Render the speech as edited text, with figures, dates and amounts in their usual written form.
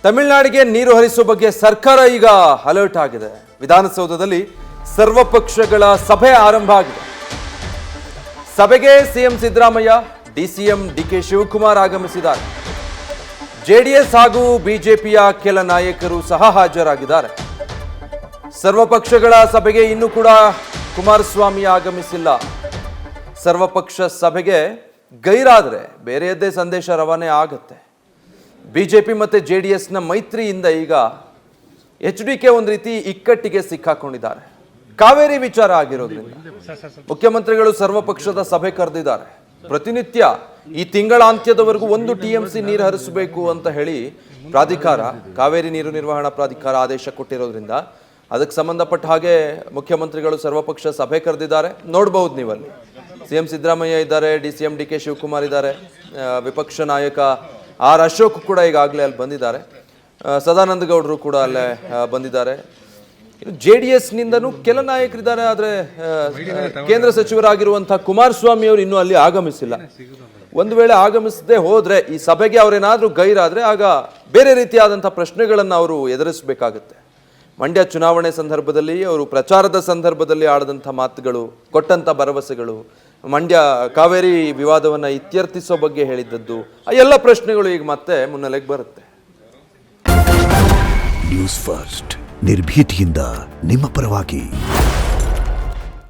ತಮಿಳುನಾಡಿಗೆ ನೀರು ಹರಿಸುವ ಬಗ್ಗೆ ಸರ್ಕಾರ ಈಗ ಅಲರ್ಟ್ ಆಗಿದೆ. ವಿಧಾನಸೌಧದಲ್ಲಿ ಸರ್ವಪಕ್ಷಗಳ ಸಭೆ ಆರಂಭ ಆಗಿದೆ. ಸಭೆಗೆ CM Siddaramaiah, DCM DK Shivakumar ಆಗಮಿಸಿದ್ದಾರೆ. ಜೆಡಿಎಸ್ ಹಾಗೂ ಬಿಜೆಪಿಯ ಕೆಲ ನಾಯಕರು ಸಹ ಹಾಜರಾಗಿದ್ದಾರೆ. ಸರ್ವಪಕ್ಷಗಳ ಸಭೆಗೆ ಇನ್ನೂ ಕೂಡ ಕುಮಾರಸ್ವಾಮಿ ಆಗಮಿಸಿಲ್ಲ. ಸರ್ವಪಕ್ಷ ಸಭೆಗೆ ಗೈರಾದರೆ ಬೇರೆಯದ್ದೇ ಸಂದೇಶ ರವಾನೆ ಆಗುತ್ತೆ. ಬಿಜೆಪಿ ಮತ್ತು ಜೆಡಿಎಸ್ನ ಮೈತ್ರಿಯಿಂದ ಈಗ ಎಚ್ಡಿಕೆ ಒಂದು ರೀತಿ ಇಕ್ಕಟ್ಟಿಗೆ ಸಿಕ್ಕಾಕೊಂಡಿದ್ದಾರೆ. ಕಾವೇರಿ ವಿಚಾರ ಆಗಿರೋದ್ರಿಂದ ಮುಖ್ಯಮಂತ್ರಿಗಳು ಸರ್ವಪಕ್ಷದ ಸಭೆ ಕರೆದಿದ್ದಾರೆ. ಪ್ರತಿನಿತ್ಯ ಈ ತಿಂಗಳಾಂತ್ಯದವರೆಗೂ 1 TMC ನೀರು ಹರಿಸಬೇಕು ಅಂತ ಹೇಳಿ ಪ್ರಾಧಿಕಾರ, ಕಾವೇರಿ ನೀರು ನಿರ್ವಹಣಾ ಪ್ರಾಧಿಕಾರ ಆದೇಶ ಕೊಟ್ಟಿರೋದ್ರಿಂದ ಅದಕ್ಕೆ ಸಂಬಂಧಪಟ್ಟ ಹಾಗೆ ಮುಖ್ಯಮಂತ್ರಿಗಳು ಸರ್ವಪಕ್ಷ ಸಭೆ ಕರೆದಿದ್ದಾರೆ. ನೋಡ್ಬಹುದು ನೀವಲ್ಲಿ ಸಿಎಂ ಸಿದ್ದರಾಮಯ್ಯ ಇದ್ದಾರೆ, ಡಿಸಿಎಂ ಡಿಕೆ ಶಿವಕುಮಾರ್ ಇದ್ದಾರೆ, ವಿಪಕ್ಷ ನಾಯಕ ಆರ್ ಅಶೋಕ್ ಕೂಡ ಈಗಾಗಲೇ ಅಲ್ಲಿ ಬಂದಿದ್ದಾರೆ, ಸದಾನಂದ ಗೌಡರು ಕೂಡ ಅಲ್ಲೇ ಬಂದಿದ್ದಾರೆ. JDS ನಿಂದನೂ ಕೆಲ ನಾಯಕರಿದ್ದಾರೆ. ಆದರೆ ಕೇಂದ್ರ ಸಚಿವರಾಗಿರುವಂತಹ ಕುಮಾರಸ್ವಾಮಿ ಅವರು ಇನ್ನೂ ಅಲ್ಲಿ ಆಗಮಿಸಿಲ್ಲ. ಒಂದು ವೇಳೆ ಆಗಮಿಸದೆ ಹೋದ್ರೆ ಈ ಸಭೆಗೆ ಅವರೇನಾದ್ರೂ ಗೈರಾದ್ರೆ ಆಗ ಬೇರೆ ರೀತಿಯಾದಂತಹ ಪ್ರಶ್ನೆಗಳನ್ನು ಅವರು ಎದುರಿಸಬೇಕಾಗುತ್ತೆ. ಮಂಡ್ಯ ಚುನಾವಣೆ ಸಂದರ್ಭದಲ್ಲಿ ಅವರು ಪ್ರಚಾರದ ಸಂದರ್ಭದಲ್ಲಿ ಆಡದಂಥ ಮಾತುಗಳು, ಕೊಟ್ಟಂತ ಭರವಸೆಗಳು, ಮಂಡ್ಯ ಕಾವೇರಿ ವಿವಾದವನ್ನು ಇತ್ಯರ್ಥಿಸೋ ಬಗ್ಗೆ ಹೇಳಿದ್ದದ್ದು, ಆ ಎಲ್ಲ ಪ್ರಶ್ನೆಗಳು ಈಗ ಮತ್ತೆ ಮುನ್ನೆಲೆಗೆ ಬರುತ್ತೆ. ನ್ಯೂಸ್ ಫಸ್ಟ್ ನಿರ್ಭೀತಿಯಿಂದ ನಿಮ್ಮ ಪರವಾಗಿ.